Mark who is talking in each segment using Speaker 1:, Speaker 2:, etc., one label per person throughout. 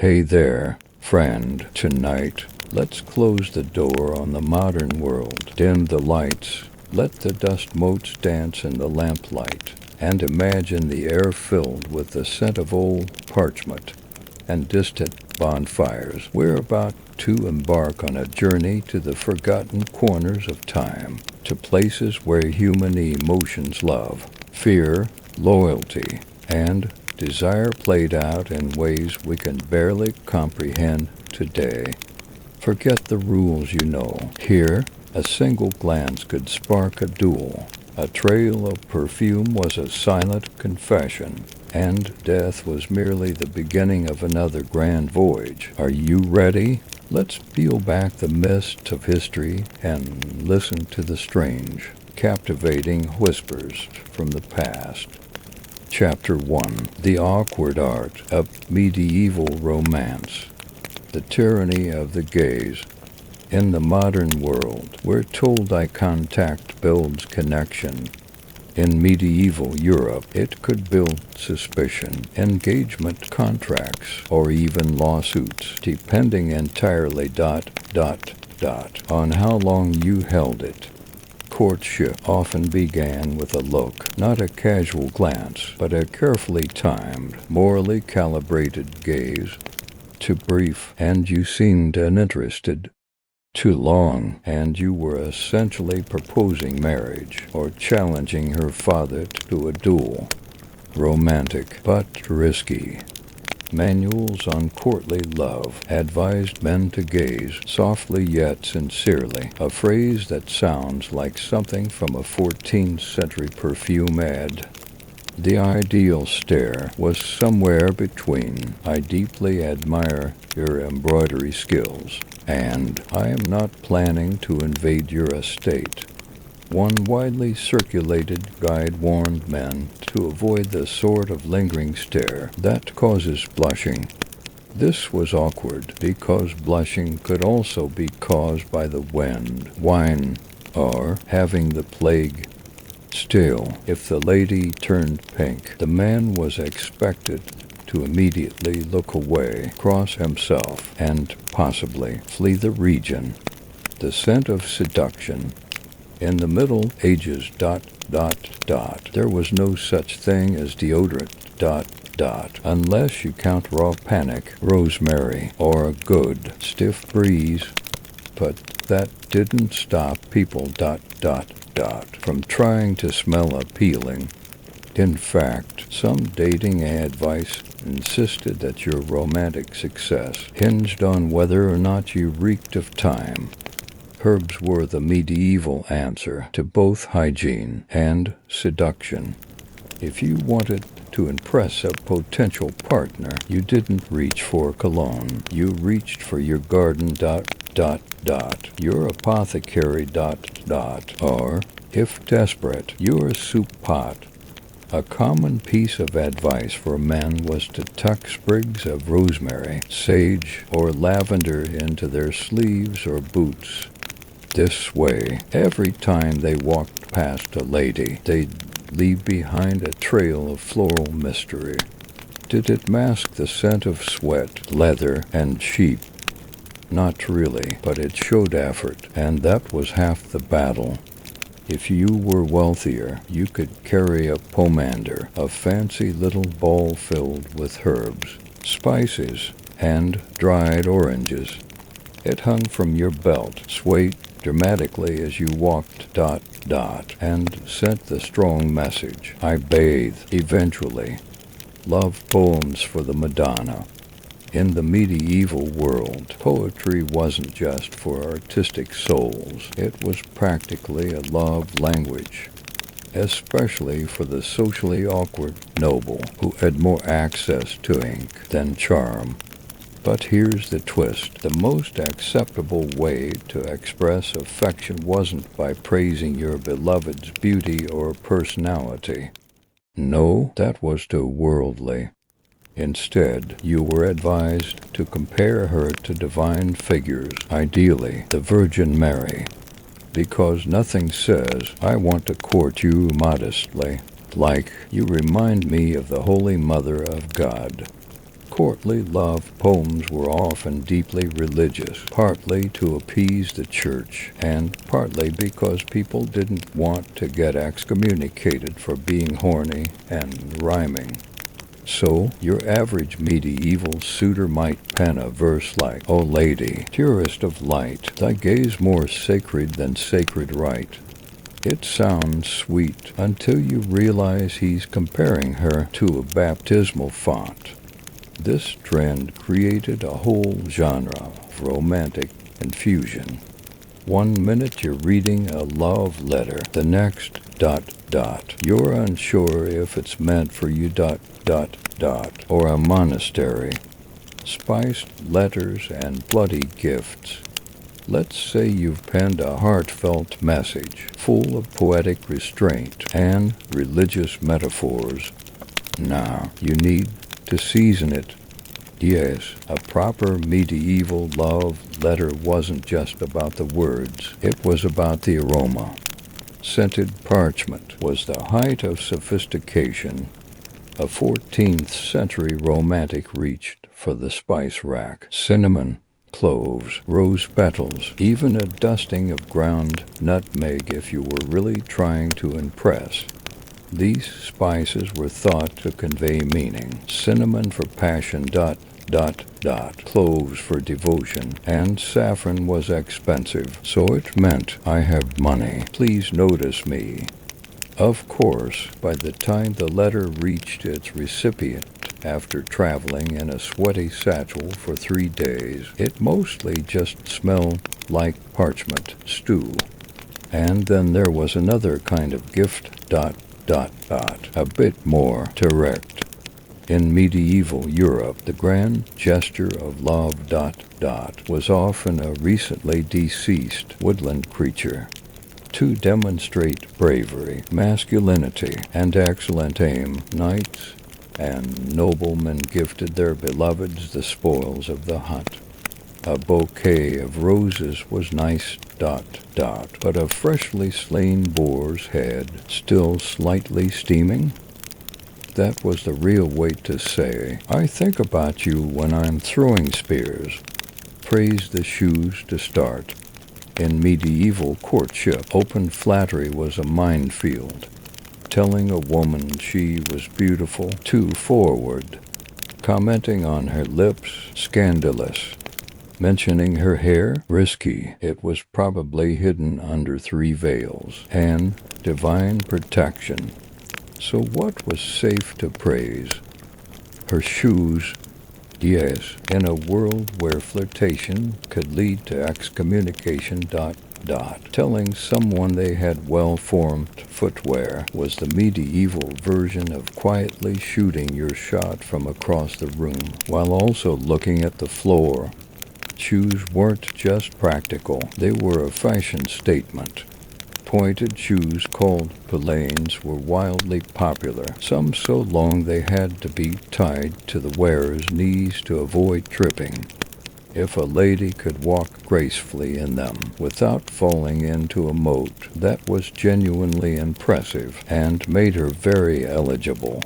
Speaker 1: Hey there, friend, tonight, let's close the door on the modern world, dim the lights, let the dust motes dance in the lamplight, and imagine the air filled with the scent of old parchment and distant bonfires. We're about to embark on a journey to the forgotten corners of time, to places where human emotions, love, fear, loyalty, and desire played out in ways we can barely comprehend today. Forget the rules you know. Here, a single glance could spark a duel. A trail of perfume was a silent confession, and death was merely the beginning of another grand voyage. Are you ready? Let's peel back the mist of history and listen to the strange, captivating whispers from the past. Chapter 1. The Awkward Art of Medieval Romance. The Tyranny of the Gaze. In the modern world, we're told eye contact builds connection. In medieval Europe, it could build suspicion, engagement contracts, or even lawsuits, depending entirely on how long you held it. Courtship often began with a look, not a casual glance, but a carefully timed, morally calibrated gaze. Too brief, and you seemed uninterested. Too long, and you were essentially proposing marriage, or challenging her father to a duel. Romantic, but risky. Manuals on courtly love advised men to gaze softly yet sincerely, a phrase that sounds like something from a 14th century perfume ad. The ideal stare was somewhere between "I deeply admire your embroidery skills" and "I am not planning to invade your estate." One widely circulated guide warned men to avoid the sort of lingering stare that causes blushing. This was awkward because blushing could also be caused by the wind, wine, or having the plague. Still, if the lady turned pink, the man was expected to immediately look away, cross himself, and possibly flee the region. The scent of seduction. In the Middle Ages, there was no such thing as deodorant, unless you count raw panic, rosemary, or a good, stiff breeze. But that didn't stop people, from trying to smell appealing. In fact, some dating advice insisted that your romantic success hinged on whether or not you reeked of thyme. Herbs were the medieval answer to both hygiene and seduction. If you wanted to impress a potential partner, you didn't reach for cologne. You reached for your garden, your apothecary, or, if desperate, your soup pot. A common piece of advice for men was to tuck sprigs of rosemary, sage, or lavender into their sleeves or boots. This way, every time they walked past a lady, they'd leave behind a trail of floral mystery. Did it mask the scent of sweat, leather, and sheep? Not really, but it showed effort, and that was half the battle. If you were wealthier, you could carry a pomander, a fancy little bowl filled with herbs, spices, and dried oranges. It hung from your belt, swayed dramatically as you walked, and sent the strong message, "I bathe, eventually." Love poems for the Madonna. In the medieval world, poetry wasn't just for artistic souls. It was practically a love language, especially for the socially awkward noble who had more access to ink than charm. But here's the twist. The most acceptable way to express affection wasn't by praising your beloved's beauty or personality. No, that was too worldly. Instead, you were advised to compare her to divine figures, ideally the Virgin Mary, because nothing says, "I want to court you modestly," like "you remind me of the Holy Mother of God." Courtly love poems were often deeply religious, partly to appease the church, and partly because people didn't want to get excommunicated for being horny and rhyming. So, your average medieval suitor might pen a verse like, "O lady, purest of light, thy gaze more sacred than sacred rite." It sounds sweet until you realize he's comparing her to a baptismal font. This trend created a whole genre of romantic infusion. 1 minute you're reading a love letter, the next ... You're unsure if it's meant for you ... or a monastery. Spiced letters and bloody gifts. Let's say you've penned a heartfelt message, full of poetic restraint and religious metaphors. Now, you need to season it. Yes, a proper medieval love letter wasn't just about the words, it was about the aroma. Scented parchment was the height of sophistication. A 14th century romantic reached for the spice rack. Cinnamon, cloves, rose petals, even a dusting of ground nutmeg if you were really trying to impress. These spices were thought to convey meaning. Cinnamon for passion ... Cloves for devotion, and saffron was expensive, so it meant, "I have money, please notice me." Of course, by the time the letter reached its recipient, after traveling in a sweaty satchel for 3 days, it mostly just smelled like parchment stew. And then there was another kind of gift ... a bit more direct. In medieval Europe, the grand gesture of love ... was often a recently deceased woodland creature. To demonstrate bravery, masculinity, and excellent aim, knights and noblemen gifted their beloveds the spoils of the hunt. A bouquet of roses was nice ... but a freshly slain boar's head, still slightly steaming? That was the real way to say, "I think about you when I'm throwing spears." Praise the shoes to start. In medieval courtship, open flattery was a minefield. Telling a woman she was beautiful, too forward. Commenting on her lips, scandalous. Mentioning her hair, risky. It was probably hidden under 3 veils. And divine protection. So what was safe to praise? Her shoes. Yes, in a world where flirtation could lead to excommunication ... Telling someone they had well-formed footwear was the medieval version of quietly shooting your shot from across the room, while also looking at the floor. Shoes weren't just practical, they were a fashion statement. Pointed shoes called pelanes were wildly popular, some so long they had to be tied to the wearer's knees to avoid tripping. If a lady could walk gracefully in them without falling into a moat, that was genuinely impressive and made her very eligible.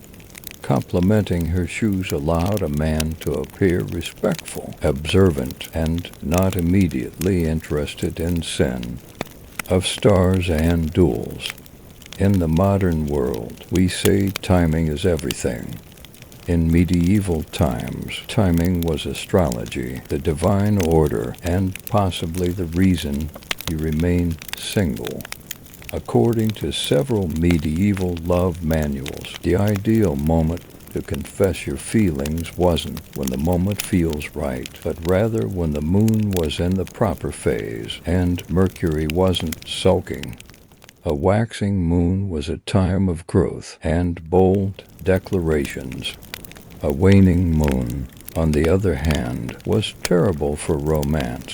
Speaker 1: Complimenting her shoes allowed a man to appear respectful, observant, and not immediately interested in sin. Of stars and duels. In the modern world, we say timing is everything. In medieval times, timing was astrology, the divine order, and possibly the reason you remain single. According to several medieval love manuals, the ideal moment to confess your feelings wasn't when the moment feels right, but rather when the moon was in the proper phase and Mercury wasn't sulking. A waxing moon was a time of growth and bold declarations. A waning moon, on the other hand, was terrible for romance.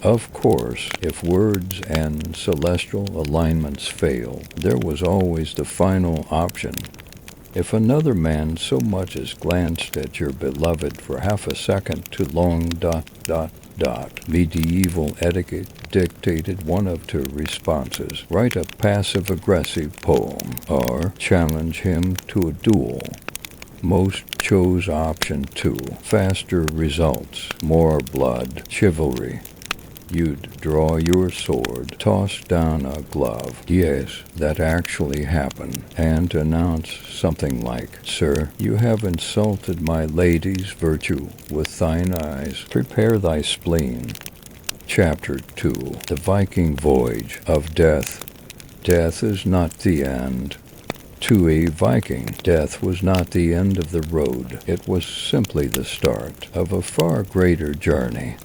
Speaker 1: Of course, if words and celestial alignments failed, there was always the final option. If another man so much as glanced at your beloved for half a second too long ... medieval etiquette dictated one of 2 responses: write a passive-aggressive poem or challenge him to a duel. Most chose option 2, faster results, more blood, chivalry. You'd draw your sword, toss down a glove, yes, that actually happened, and announce something like, "Sir, you have insulted my lady's virtue with thine eyes. Prepare thy spleen." Chapter 2. The Viking Voyage of Death. Death is not the end. To a Viking, death was not the end of the road. It was simply the start of a far greater journey.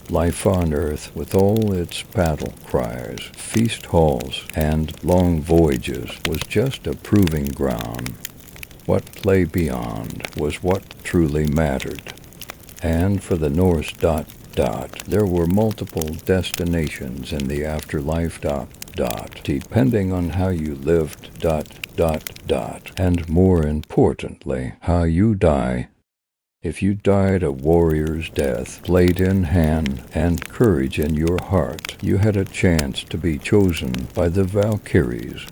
Speaker 1: Life on earth, with all its battle cries, feast halls, and long voyages, was just a proving ground. What lay beyond was what truly mattered. And for the Norse ... there were multiple destinations in the afterlife ... depending on how you lived ... and more importantly, how you die. If you died a warrior's death, blade in hand and courage in your heart, you had a chance to be chosen by the Valkyries.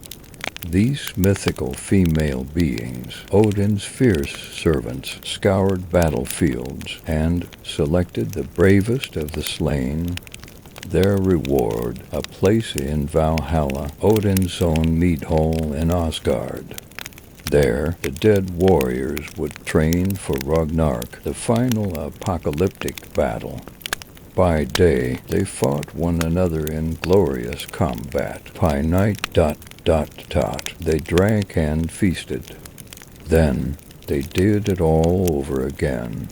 Speaker 1: These mythical female beings, Odin's fierce servants, scoured battlefields and selected the bravest of the slain. Their reward, a place in Valhalla, Odin's own mead hall in Asgard. There, the dead warriors would train for Ragnarok, the final apocalyptic battle. By day, they fought one another in glorious combat. By night ... they drank and feasted. Then, they did it all over again.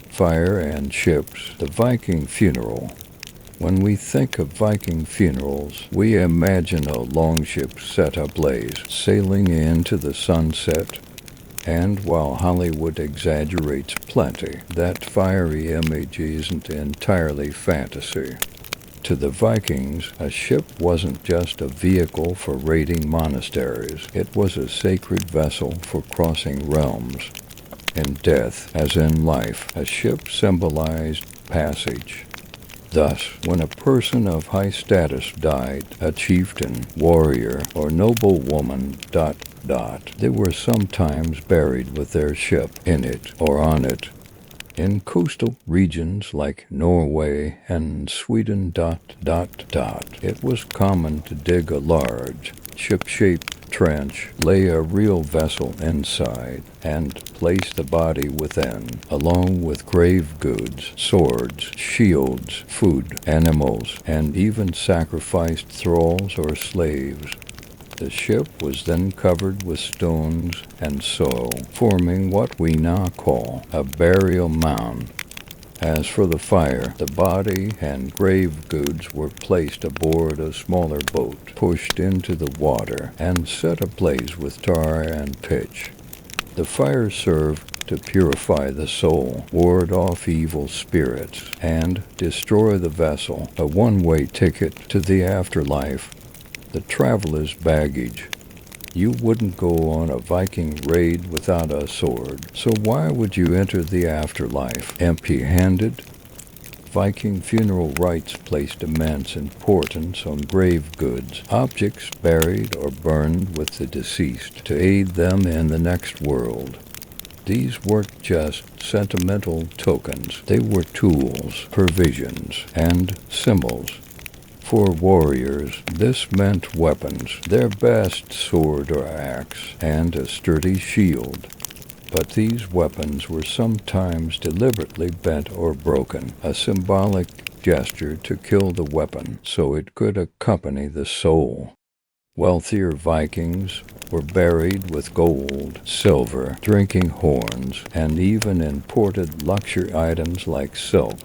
Speaker 1: Fire and ships, the Viking funeral. When we think of Viking funerals, we imagine a longship set ablaze, sailing into the sunset. And while Hollywood exaggerates plenty, that fiery image isn't entirely fantasy. To the Vikings, a ship wasn't just a vehicle for raiding monasteries. It was a sacred vessel for crossing realms. In death, as in life, a ship symbolized passage. Thus, when a person of high status died, a chieftain, warrior, or noblewoman ... they were sometimes buried with their ship in it or on it. In coastal regions like Norway and Sweden ... it was common to dig a large, ship-shaped trench, lay a real vessel inside, and place the body within, along with grave goods, swords, shields, food, animals, and even sacrificed thralls or slaves. The ship was then covered with stones and so, forming what we now call a burial mound. As for the fire, the body and grave goods were placed aboard a smaller boat, pushed into the water, and set ablaze with tar and pitch. The fire served to purify the soul, ward off evil spirits, and destroy the vessel, a one-way ticket to the afterlife. The traveler's baggage. You wouldn't go on a Viking raid without a sword, so why would you enter the afterlife empty-handed? Viking funeral rites placed immense importance on grave goods, objects buried or burned with the deceased to aid them in the next world. These weren't just sentimental tokens, they were tools, provisions, and symbols. For warriors, this meant weapons, their best sword or axe, and a sturdy shield. But these weapons were sometimes deliberately bent or broken, a symbolic gesture to kill the weapon so it could accompany the soul. Wealthier Vikings were buried with gold, silver, drinking horns, and even imported luxury items like silk.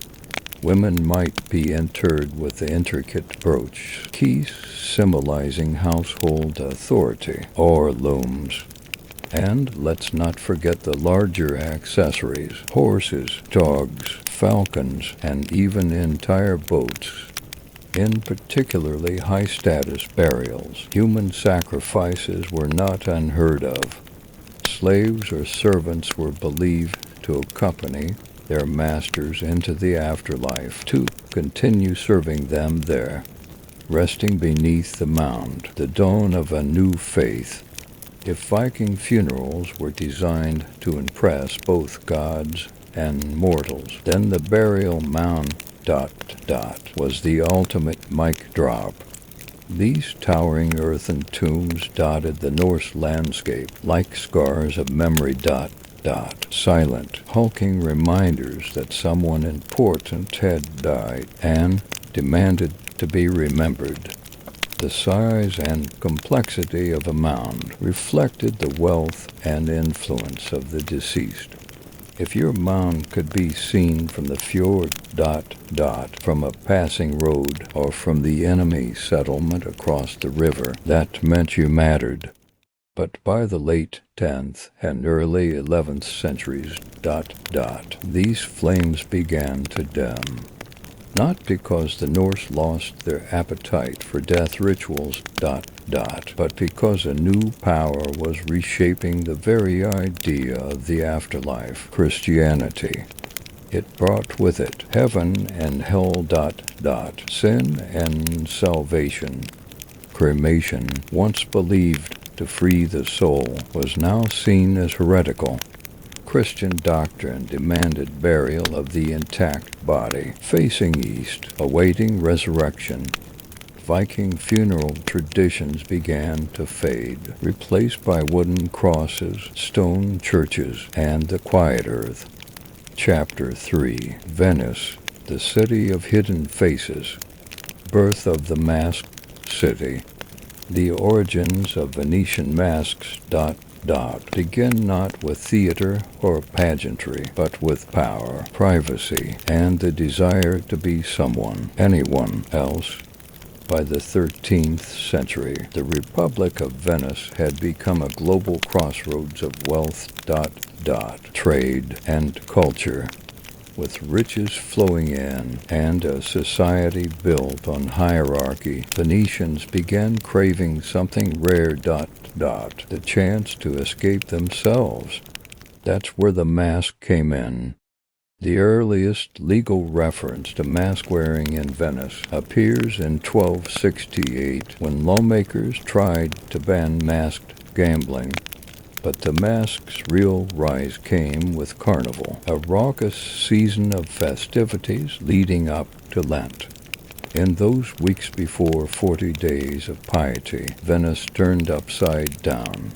Speaker 1: Women might be interred with intricate brooch, keys symbolizing household authority, or looms. And let's not forget the larger accessories, horses, dogs, falcons, and even entire boats. In particularly high-status burials, human sacrifices were not unheard of. Slaves or servants were believed to accompany their masters into the afterlife to continue serving them there. Resting beneath the mound, the dawn of a new faith. If Viking funerals were designed to impress both gods and mortals, then the burial mound ... was the ultimate mic drop. These towering earthen tombs dotted the Norse landscape like scars of memory ... silent, hulking reminders that someone important had died and demanded to be remembered. The size and complexity of a mound reflected the wealth and influence of the deceased. If your mound could be seen from the fjord ... from a passing road, or from the enemy settlement across the river, that meant you mattered. But by the late 10th and early 11th centuries ... these flames began to dim. Not because the Norse lost their appetite for death rituals ... but because a new power was reshaping the very idea of the afterlife, Christianity. It brought with it heaven and hell ... sin and salvation. Cremation, once believed to free the soul, was now seen as heretical. Christian doctrine demanded burial of the intact body, facing east, awaiting resurrection. Viking funeral traditions began to fade, replaced by wooden crosses, stone churches, and the quiet earth. Chapter 3. Venice, the City of Hidden Faces. Birth of the Masked City. The origins of Venetian masks ... begin not with theater or pageantry, but with power, privacy, and the desire to be someone, anyone else. By the 13th century, the Republic of Venice had become a global crossroads of wealth ... trade, and culture. With riches flowing in and a society built on hierarchy, Venetians began craving something rare ... the chance to escape themselves. That's where the mask came in. The earliest legal reference to mask-wearing in Venice appears in 1268, when lawmakers tried to ban masked gambling. But the mask's real rise came with Carnival, a raucous season of festivities leading up to Lent. In those weeks before 40 days of piety, Venice turned upside down.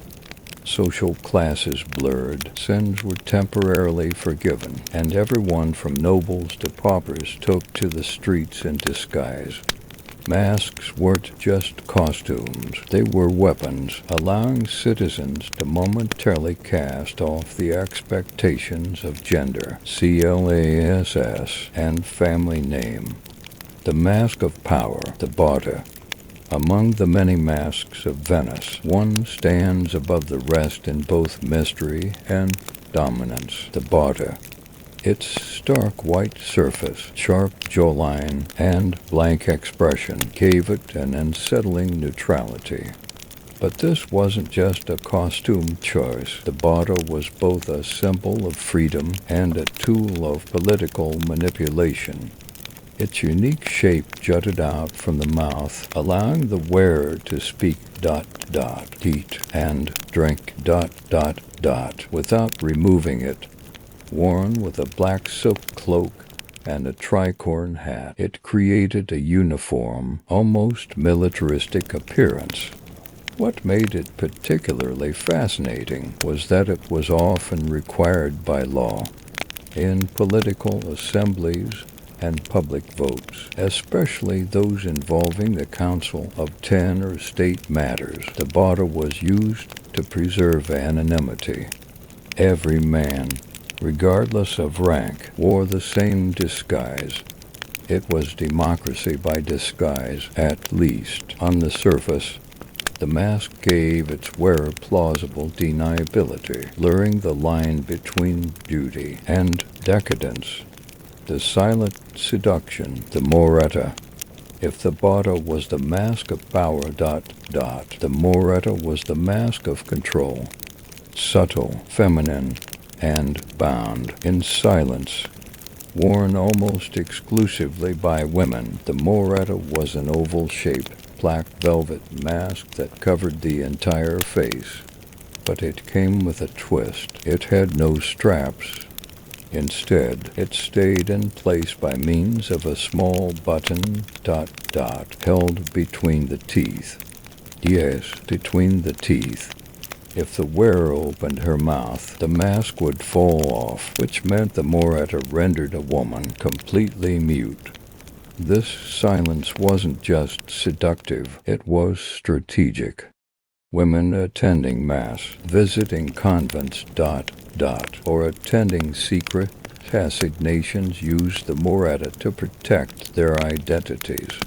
Speaker 1: Social classes blurred, sins were temporarily forgiven, and everyone from nobles to paupers took to the streets in disguise. Masks weren't just costumes, they were weapons, allowing citizens to momentarily cast off the expectations of gender, class, and family name. The mask of power, the Bata. Among the many masks of Venice, one stands above the rest in both mystery and dominance, the Bata. Its stark white surface, sharp jawline, and blank expression gave it an unsettling neutrality. But this wasn't just a costume choice. The Bata was both a symbol of freedom and a tool of political manipulation. Its unique shape jutted out from the mouth, allowing the wearer to speak ... eat, and drink ... without removing it. Worn with a black silk cloak and a tricorn hat, it created a uniform, almost militaristic appearance. What made it particularly fascinating was that it was often required by law. In political assemblies and public votes, especially those involving the Council of 10 or state matters, the Bata was used to preserve anonymity. Every man, regardless of rank, wore the same disguise. It was democracy by disguise, at least on the surface. The mask gave its wearer plausible deniability, blurring the line between duty and decadence. The silent seduction, the Moretta. If the Bata was the mask of power ... the Moretta was the mask of control. Subtle, feminine, and bound in silence. Worn almost exclusively by women, the Moretta was an oval-shaped black velvet mask that covered the entire face. But it came with a twist. It had no straps. Instead, it stayed in place by means of a small button ... held between the teeth. Yes, between the teeth. If the wearer opened her mouth, the mask would fall off, which meant the Moretta rendered a woman completely mute. This silence wasn't just seductive, it was strategic. Women attending mass, visiting convents ... or attending secret assignations used the Moretta to protect their identities.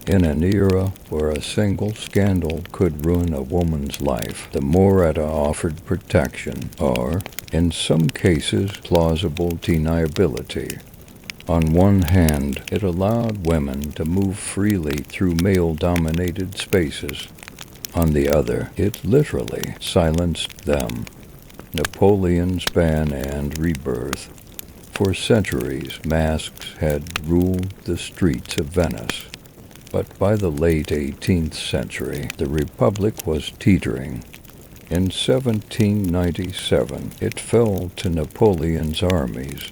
Speaker 1: In an era where a single scandal could ruin a woman's life, the Moretta offered protection, or, in some cases, plausible deniability. On one hand, it allowed women to move freely through male-dominated spaces. On the other, it literally silenced them. Napoleon's ban and rebirth. For centuries, masks had ruled the streets of Venice. But by the late 18th century, the Republic was teetering. In 1797, it fell to Napoleon's armies.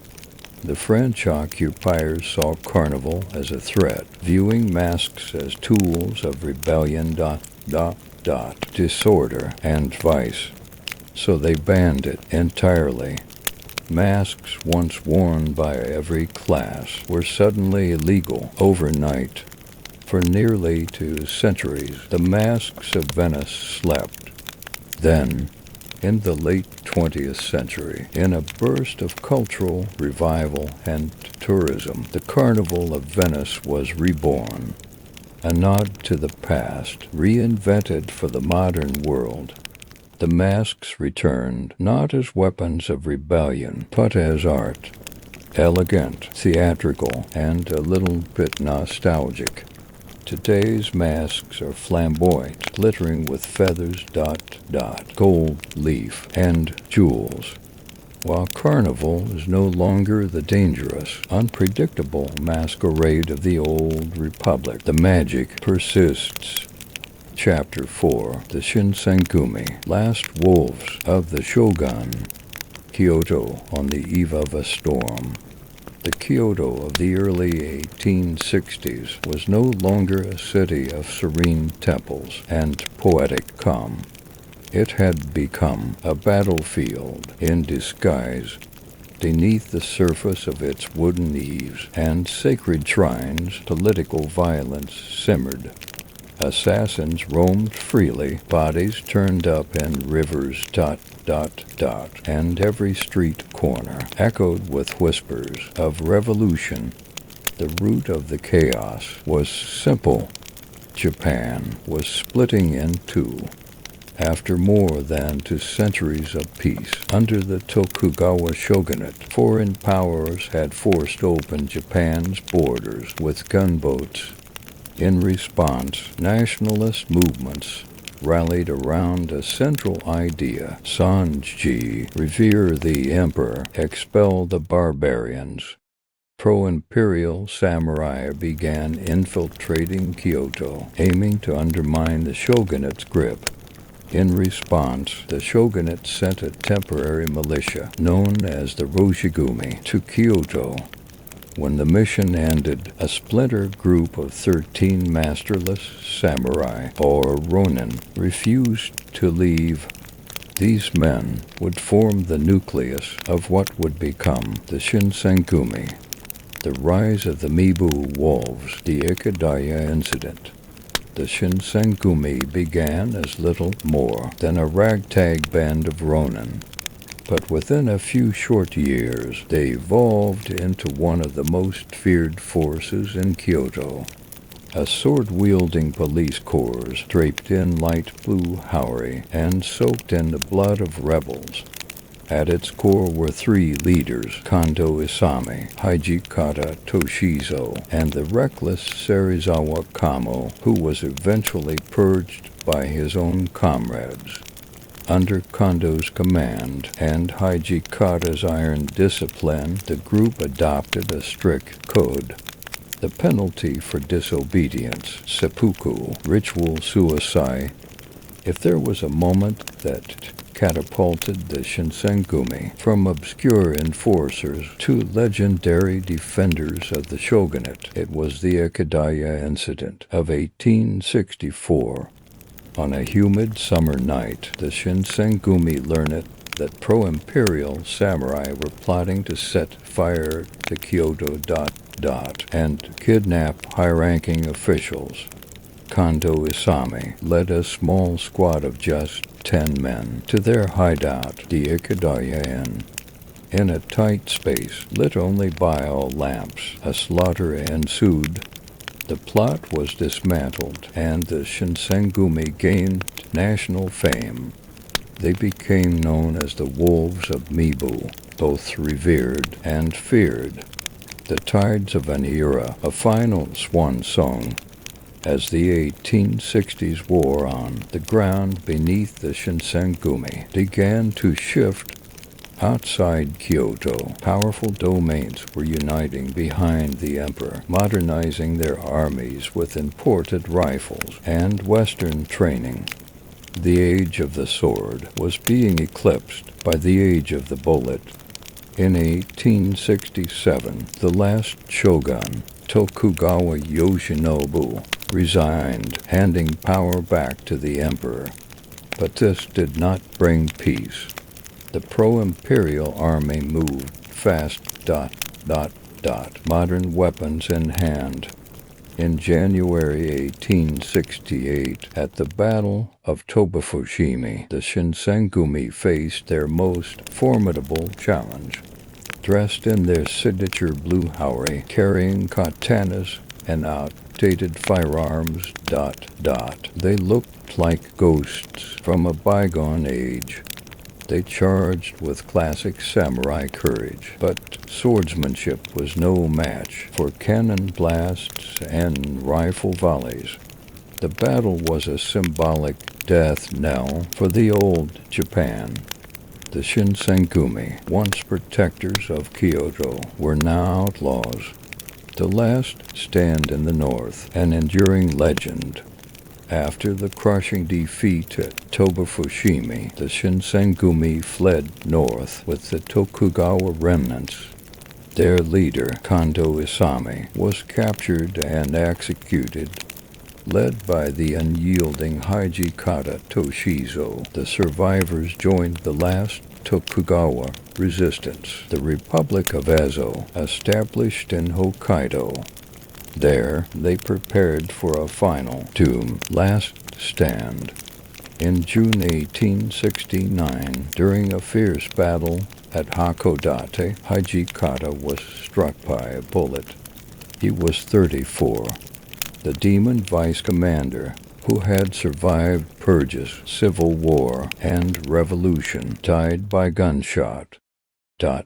Speaker 1: The French occupiers saw Carnival as a threat, viewing masks as tools of rebellion ... disorder and vice. So they banned it entirely. Masks once worn by every class were suddenly illegal overnight. For nearly 2 centuries, the masks of Venice slept. Then, in the late 20th century, in a burst of cultural revival and tourism, the Carnival of Venice was reborn. A nod to the past, reinvented for the modern world. The masks returned, not as weapons of rebellion, but as art. Elegant, theatrical, and a little bit nostalgic. Today's masks are flamboyant, glittering with feathers ... gold leaf, and jewels. While Carnival is no longer the dangerous, unpredictable masquerade of the old Republic, the magic persists. Chapter 4. The Shinsengumi, Last Wolves of the Shogun. Kyoto on the eve of a storm. The Kyoto of the early 1860s was no longer a city of serene temples and poetic calm. It had become a battlefield in disguise. Beneath the surface of its wooden eaves and sacred shrines, political violence simmered. Assassins roamed freely, bodies turned up in rivers ... and every street corner echoed with whispers of revolution. The root of the chaos was simple. Japan was splitting in two. After more than 2 centuries of peace, under the Tokugawa shogunate, foreign powers had forced open Japan's borders with gunboats. In response, nationalist movements rallied around a central idea: Sanji, revere the emperor, expel the barbarians. Pro-imperial samurai began infiltrating Kyoto, aiming to undermine the shogunate's grip. In response, the shogunate sent a temporary militia, known as the Roshigumi, to Kyoto. When the mission ended, a splinter group of 13 masterless samurai, or ronin, refused to leave. These men would form the nucleus of what would become the Shinsengumi. The rise of the Mibu wolves, the Ikadaya incident. The Shinsengumi began as little more than a ragtag band of ronin. But within a few short years, they evolved into one of the most feared forces in Kyoto. A sword-wielding police corps draped in light blue houri and soaked in the blood of rebels. At its core were 3 leaders: Kondo Isami, Hijikata Toshizo, and the reckless Serizawa Kamo, who was eventually purged by his own comrades. Under Kondo's command and Hijikata's iron discipline, the group adopted a strict code. The penalty for disobedience, seppuku, ritual suicide. If there was a moment that catapulted the Shinsengumi from obscure enforcers to legendary defenders of the shogunate. It was the Ikadaya incident of 1864. On a humid summer night, the Shinsengumi learned that pro-imperial samurai were plotting to set fire to Kyoto... and kidnap high-ranking officials. Kondo Isami led a small squad of just 10 men to their hideout, the Ikadaya Inn. In a tight space, lit only by oil lamps, a slaughter ensued. The plot was dismantled, and the Shinsengumi gained national fame. They became known as the Wolves of Mibu, both revered and feared. The tides of an era, a final swan song. As the 1860s wore on, the ground beneath the Shinsengumi began to shift. Outside Kyoto, powerful domains were uniting behind the emperor, modernizing their armies with imported rifles and Western training. The age of the sword was being eclipsed by the age of the bullet. In 1867, the last shogun, Tokugawa Yoshinobu, resigned, handing power back to the emperor. But this did not bring peace. The pro-imperial army moved fast... modern weapons in hand. In January 1868, at the Battle of Tobafushimi, the Shinsengumi faced their most formidable challenge. Dressed in their signature blue haori, carrying katanas and outdated firearms... they looked like ghosts from a bygone age. They charged with classic samurai courage, but swordsmanship was no match for cannon blasts and rifle volleys. The battle was a symbolic death knell for the old Japan. The Shinsengumi, once protectors of Kyoto, were now outlaws. The last stand in the north, an enduring legend. After the crushing defeat at Tobafushimi, the Shinsengumi fled north with the Tokugawa remnants. Their leader, Kondo Isami, was captured and executed. Led by the unyielding Hijikata Toshizo, the survivors joined the last Tokugawa resistance, the Republic of Ezo, established in Hokkaido. There, they prepared for a final, last stand. In June 1869, during a fierce battle at Hakodate, Hijikata was struck by a bullet. He was 34. The demon vice commander, who had survived purges, civil war, and revolution, died by gunshot. A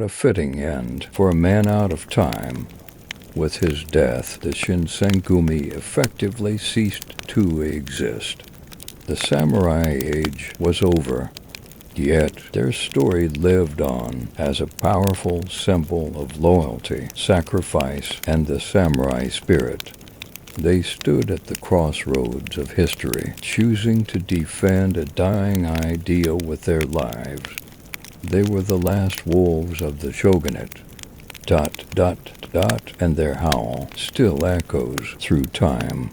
Speaker 1: fitting end for a man out of time. With his death, the Shinsengumi effectively ceased to exist. The samurai age was over, yet their story lived on as a powerful symbol of loyalty, sacrifice, and the samurai spirit. They stood at the crossroads of history, choosing to defend a dying ideal with their lives. They were the last wolves of the shogunate. And their howl still echoes through time.